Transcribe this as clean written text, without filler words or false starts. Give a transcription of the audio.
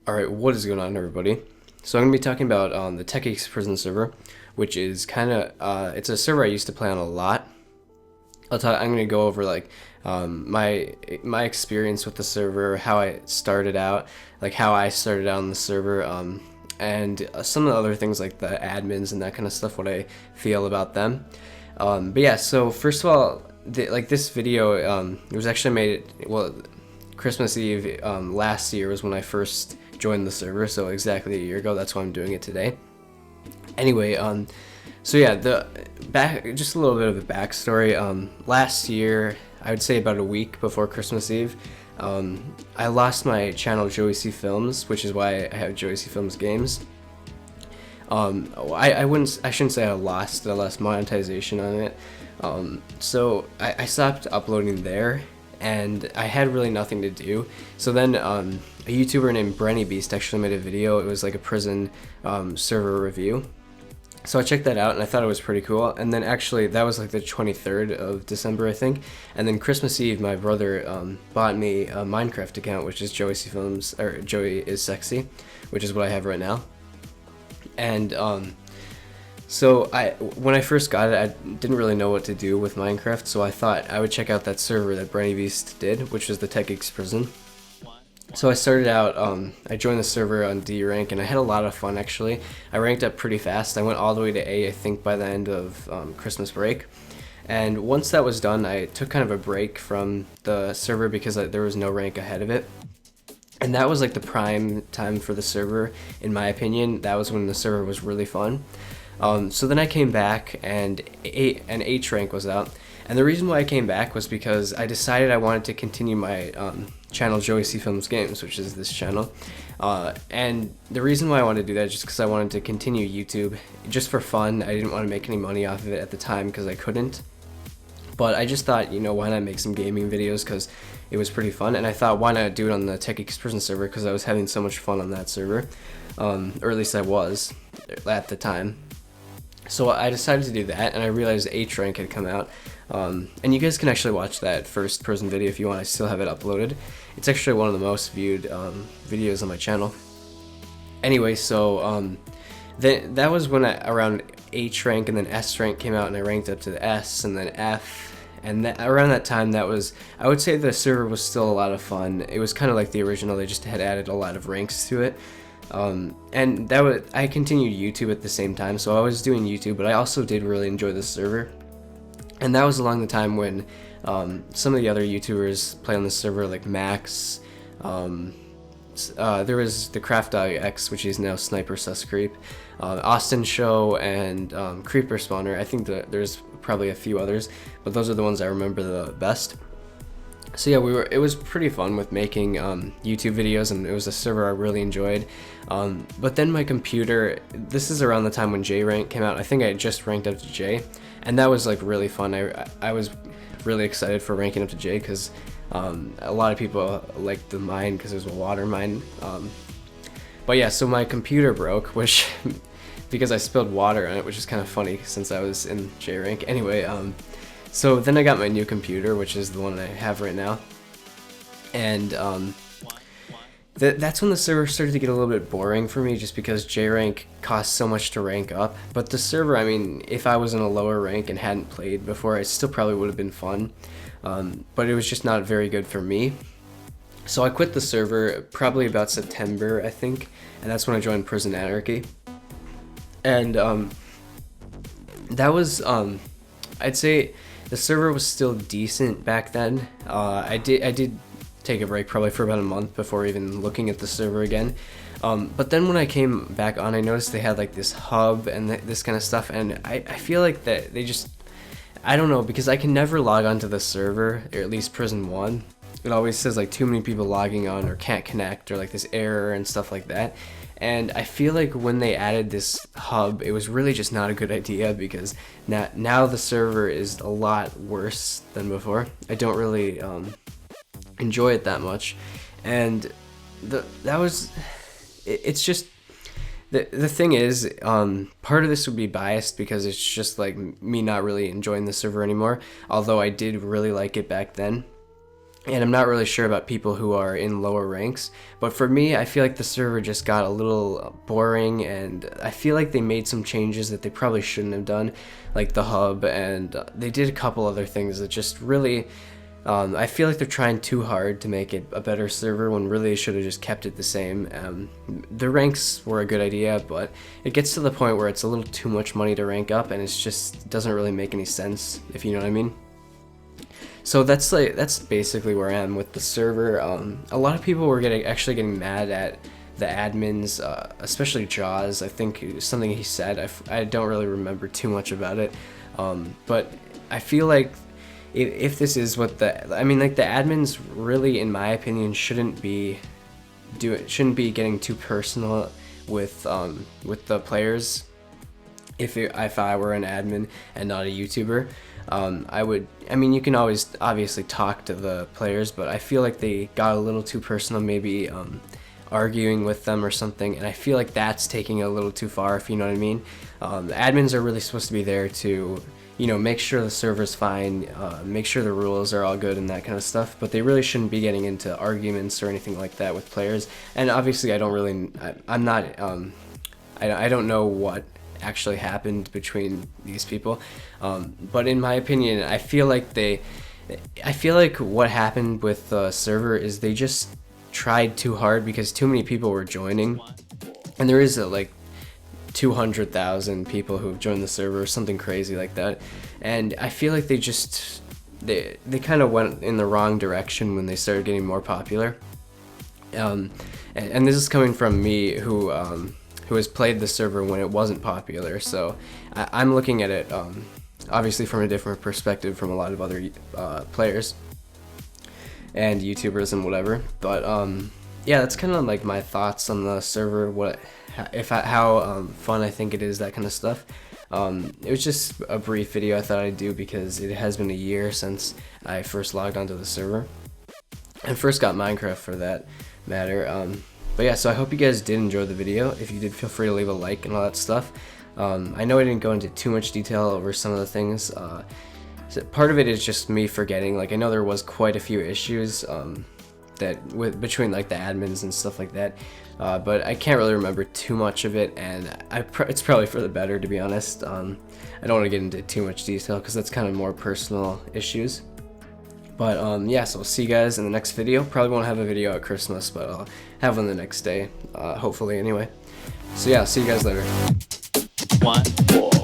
Alright, what is going on, everybody? So I'm going to be talking about the Techge3ks prison server, which is kind of, it's a server I used to play on a lot. I'm going to go over like my experience with the server, how I started out, like how I started out on the server, and some of the other things like the admins and that kind of stuff, what I feel about them. But yeah, so first of all, this video, it was actually made, well, Christmas Eve last year was when I first joined the server, so exactly a year ago. That's why I'm doing it today. Anyway, so yeah, just a little bit of a backstory. Last year, I would say about a week before Christmas Eve, I lost my channel Joeycfilms, which is why I have Joeycfilmsgames. I shouldn't say I lost monetization on it. So I stopped uploading there, and I had really nothing to do. So then a YouTuber named Techge3ks actually made a video. It was like a prison server review. So I checked that out and I thought it was pretty cool. And then actually that was like the 23rd of December, I think. And then Christmas Eve, my brother bought me a Minecraft account, which is Joeycfilms, or Joey is Sexy, which is what I have right now. And so when I first got it, I didn't really know what to do with Minecraft, so I thought I would check out that server that Techge3ks did, which was the Techge3ks prison. So I started out, I joined the server on D rank, and I had a lot of fun actually. I ranked up pretty fast. I went all the way to A, I think, by the end of Christmas break. And once that was done, I took kind of a break from the server because there was no rank ahead of it. And that was like the prime time for the server, in my opinion. That was when the server was really fun. So then I came back and an H rank was out. And the reason why I came back was because I decided I wanted to continue my channel Joeycfilmsgames, which is this channel. And the reason why I wanted to do that is just because I wanted to continue YouTube just for fun. I didn't want to make any money off of it at the time because I couldn't. But I just thought, you know, why not make some gaming videos, because it was pretty fun. And I thought, why not do it on the Techge3ks prison server, because I was having so much fun on that server. Or at least I was at the time. So I decided to do that, and I realized H rank had come out. And you guys can actually watch that first prison video if you want. I still have it uploaded. It's actually one of the most viewed videos on my channel. Anyway, so that was when around H rank and then S rank came out, and I ranked up to the S and then F. And around that time, I would say the server was still a lot of fun. It was kind of like the original. They just had added a lot of ranks to it. And I continued YouTube at the same time, so I was doing YouTube, but I also did really enjoy the server. And that was along the time when some of the other YouTubers play on the server, like Max. There was the Techge3ks, which is now Sniper Sus Creep, Austin Show, and Creeper Spawner. I think there's probably a few others, but those are the ones I remember the best. So yeah, it was pretty fun with making YouTube videos, and it was a server I really enjoyed. But then my computer, this is around the time when J rank came out. I think I just ranked up to J, and that was like really fun. I was really excited for ranking up to J because a lot of people liked the mine because it was a water mine. But yeah, so my computer broke, which because I spilled water on it, which is kind of funny since I was in J rank. Anyway, so then I got my new computer, which is the one I have right now, and that's when the server started to get a little bit boring for me, just because J rank costs so much to rank up. But the server, I mean, if I was in a lower rank and hadn't played before, it still probably would have been fun, but it was just not very good for me. So I quit the server probably about September, I think, and that's when I joined Prison Anarchy. And that was, I'd say the server was still decent back then. I did take a break probably for about a month before even looking at the server again. But then when I came back on, I noticed they had like this hub and this kind of stuff, and I feel like that they just, I don't know, because I can never log onto the server, or at least Prison 1. It always says like too many people logging on or can't connect, or like this error and stuff like that. And I feel like when they added this hub, it was really just not a good idea, because now the server is a lot worse than before. I don't really enjoy it that much, and it's just the thing is, part of this would be biased because it's just like me not really enjoying the server anymore, although I did really like it back then. and I'm not really sure about people who are in lower ranks, but for me, I feel like the server just got a little boring, and I feel like they made some changes that they probably shouldn't have done, like the hub, and they did a couple other things that just really, I feel like they're trying too hard to make it a better server when really they should have just kept it the same. The ranks were a good idea, but it gets to the point where it's a little too much money to rank up, and it's just doesn't really make any sense, if you know what I mean. So that's basically where I am with the server. A lot of people were actually getting mad at the admins, especially Jaws. I think it was something he said. I don't really remember too much about it, but I feel like if this is what I mean, like the admins really, in my opinion, shouldn't be getting too personal with the players. If I were an admin and not a YouTuber, I mean, you can always obviously talk to the players, but I feel like they got a little too personal, maybe arguing with them or something, and I feel like that's taking it a little too far, if you know what I mean. The admins are really supposed to be there to, you know, make sure the server's fine, make sure the rules are all good and that kind of stuff, but they really shouldn't be getting into arguments or anything like that with players. And obviously I don't know what actually happened between these people, but in my opinion, I feel like what happened with the server is they just tried too hard because too many people were joining, and there is like 200,000 people who have joined the server or something crazy like that, and I feel like they kind of went in the wrong direction when they started getting more popular, and this is coming from me who has played the server when it wasn't popular, so I'm looking at it obviously from a different perspective from a lot of other players and YouTubers and whatever. But yeah, that's kind of like my thoughts on the server, how fun I think it is, that kind of stuff. It was just a brief video I thought I'd do because it has been a year since I first logged onto the server and first got Minecraft for that matter. But yeah, so I hope you guys did enjoy the video. If you did, feel free to leave a like and all that stuff. I know I didn't go into too much detail over some of the things. So part of it is just me forgetting. Like, I know there was quite a few issues between like the admins and stuff like that, but I can't really remember too much of it, and it's probably for the better, to be honest. I don't want to get into too much detail because that's kind of more personal issues. But yeah, so I'll see you guys in the next video. Probably won't have a video at Christmas, but I'll have one the next day, hopefully anyway. So yeah, I'll see you guys later. 1, 4.